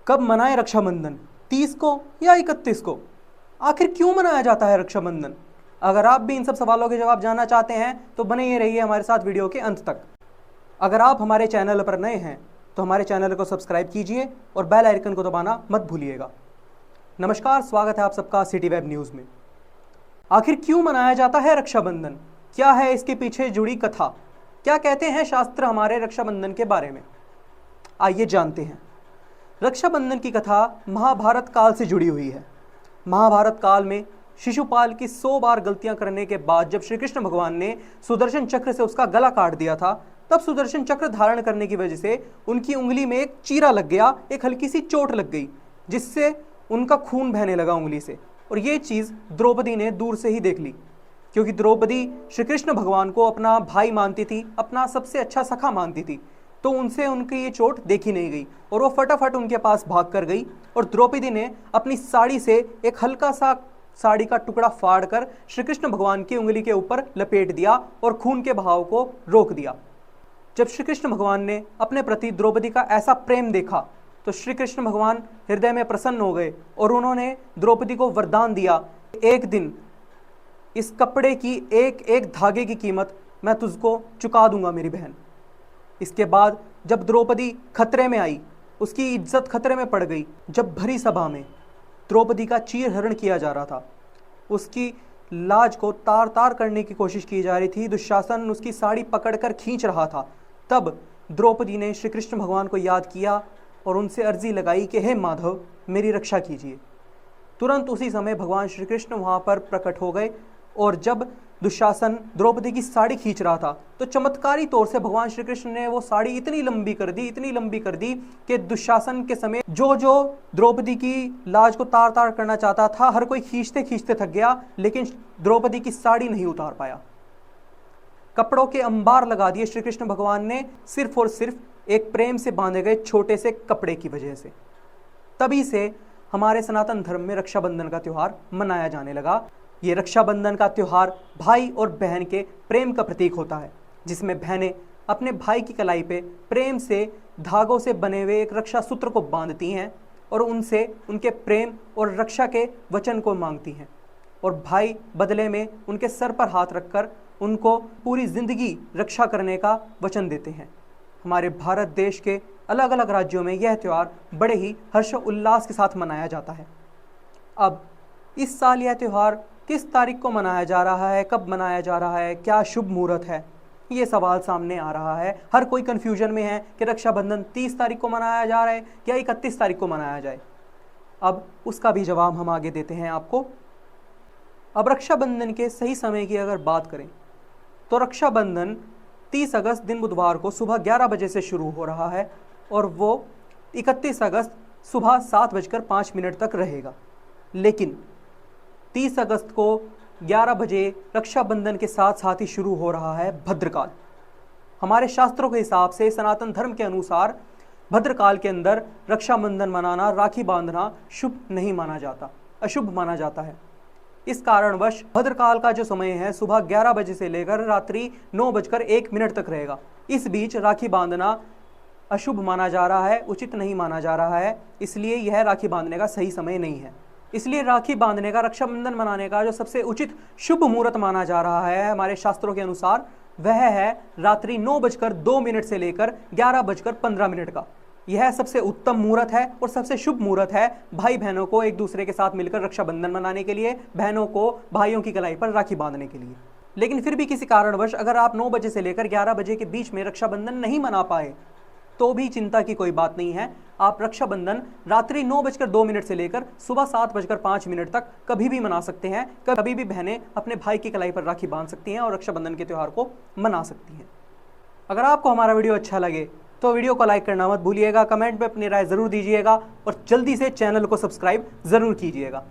कब मनाएं रक्षाबंधन, 30 को या 31 को? आखिर क्यों मनाया जाता है रक्षाबंधन? अगर आप भी इन सब सवालों के जवाब जानना चाहते हैं तो बने ही रहिए हमारे साथ वीडियो के अंत तक। अगर आप हमारे चैनल पर नए हैं तो हमारे चैनल को सब्सक्राइब कीजिए और बेल आइकन को दबाना मत भूलिएगा। नमस्कार, स्वागत है आप सबका सिटी वेब न्यूज़ में। आखिर क्यों मनाया जाता है रक्षाबंधन? क्या है इसके पीछे जुड़ी कथा? क्या कहते हैं शास्त्र हमारे रक्षाबंधन के बारे में? आइए जानते हैं। रक्षाबंधन की कथा महाभारत काल से जुड़ी हुई है। महाभारत काल में शिशुपाल की 100 बार गलतियां करने के बाद जब श्री कृष्ण भगवान ने सुदर्शन चक्र से उसका गला काट दिया था, तब सुदर्शन चक्र धारण करने की वजह से उनकी उंगली में एक चीरा लग गया, एक हल्की सी चोट लग गई, जिससे उनका खून बहने लगा उंगली से। और ये चीज़ द्रौपदी ने दूर से ही देख ली, क्योंकि द्रौपदी श्री कृष्ण भगवान को अपना भाई मानती थी, अपना सबसे अच्छा सखा मानती थी। तो उनसे उनकी ये चोट देखी नहीं गई और वो फटाफट उनके पास भाग कर गई और द्रौपदी ने अपनी साड़ी से एक हल्का सा साड़ी का टुकड़ा फाड़ कर श्री कृष्ण भगवान की उंगली के ऊपर लपेट दिया और खून के बहाव को रोक दिया। जब श्री कृष्ण भगवान ने अपने प्रति द्रौपदी का ऐसा प्रेम देखा तो श्री कृष्ण भगवान हृदय में प्रसन्न हो गए और उन्होंने द्रौपदी को वरदान दिया, एक दिन इस कपड़े की एक एक धागे की कीमत मैं तुझको चुका दूंगा मेरी बहन। इसके बाद जब द्रौपदी खतरे में आई, उसकी इज्जत खतरे में पड़ गई, जब भरी सभा में द्रौपदी का चीरहरण किया जा रहा था, उसकी लाज को तार तार करने की कोशिश की जा रही थी, दुशासन उसकी साड़ी पकड़कर खींच रहा था, तब द्रौपदी ने श्री कृष्ण भगवान को याद किया और उनसे अर्जी लगाई कि हे माधव, मेरी रक्षा कीजिए। तुरंत उसी समय भगवान श्री कृष्ण वहाँ पर प्रकट हो गए और जब दुशासन द्रौपदी की साड़ी खींच रहा था तो चमत्कारी तौर से भगवान श्री कृष्ण ने वो साड़ी इतनी लंबी कर दी कि दुशासन के समय जो द्रौपदी की लाज को तार तार करना चाहता था, हर कोई खींचते खींचते थक गया, लेकिन द्रौपदी की साड़ी नहीं उतार पाया। कपड़ों के अंबार लगा दिए श्री कृष्ण भगवान ने, सिर्फ और सिर्फ एक प्रेम से बांधे गए छोटे से कपड़े की वजह से। तभी से हमारे सनातन धर्म में रक्षाबंधन का त्यौहार मनाया जाने लगा। ये रक्षाबंधन का त्यौहार भाई और बहन के प्रेम का प्रतीक होता है, जिसमें बहनें अपने भाई की कलाई पे प्रेम से धागों से बने हुए एक रक्षा सूत्र को बांधती हैं और उनसे उनके प्रेम और रक्षा के वचन को मांगती हैं, और भाई बदले में उनके सर पर हाथ रखकर उनको पूरी जिंदगी रक्षा करने का वचन देते हैं। हमारे भारत देश के अलग अलग राज्यों में यह त्यौहार बड़े ही हर्षोल्लास के साथ मनाया जाता है। अब इस साल यह त्यौहार किस तारीख को मनाया जा रहा है, कब मनाया जा रहा है, क्या शुभ मुहूर्त है, ये सवाल सामने आ रहा है। हर कोई कन्फ्यूजन में है कि रक्षाबंधन 30 तारीख को मनाया जा रहा है या 31 तारीख को मनाया जाए। अब उसका भी जवाब हम आगे देते हैं आपको। अब रक्षाबंधन के सही समय की अगर बात करें तो रक्षाबंधन 30 अगस्त दिन बुधवार को सुबह 11 बजे से शुरू हो रहा है और वो 31 अगस्त सुबह 7:05 तक रहेगा। लेकिन 30 अगस्त को 11 बजे रक्षाबंधन के साथ साथ ही शुरू हो रहा है भद्रकाल। हमारे शास्त्रों के हिसाब से, सनातन धर्म के अनुसार, भद्रकाल के अंदर रक्षाबंधन मनाना, राखी बांधना शुभ नहीं माना जाता, अशुभ माना जाता है। इस कारणवश भद्रकाल का जो समय है सुबह 11 बजे से लेकर रात्रि 9:01 तक रहेगा। इस बीच राखी बांधना अशुभ माना जा रहा है, उचित नहीं माना जा रहा है, इसलिए यह राखी बांधने का सही समय नहीं है। इसलिए राखी बांधने का, रक्षाबंधन मनाने का जो सबसे उचित शुभ मुहूर्त माना जा रहा है हमारे शास्त्रों के अनुसार, वह है रात्रि 9:02 से लेकर 11:15 का। यह सबसे उत्तम मुहूर्त है और सबसे शुभ मुहूर्त है भाई बहनों को एक दूसरे के साथ मिलकर रक्षाबंधन मनाने के लिए, बहनों को भाइयों की कलाई पर राखी बांधने के लिए। लेकिन फिर भी किसी कारणवश अगर आप 9 बजे से लेकर 11 बजे के बीच में रक्षाबंधन नहीं मना पाए तो भी चिंता की कोई बात नहीं है। आप रक्षाबंधन रात्रि 9:02 से लेकर सुबह 7:05 तक कभी भी मना सकते हैं। कभी भी बहनें अपने भाई की कलाई पर राखी बांध सकती हैं और रक्षाबंधन के त्यौहार को मना सकती हैं। अगर आपको हमारा वीडियो अच्छा लगे तो वीडियो को लाइक करना मत भूलिएगा, कमेंट में अपनी राय ज़रूर दीजिएगा और जल्दी से चैनल को सब्सक्राइब ज़रूर कीजिएगा।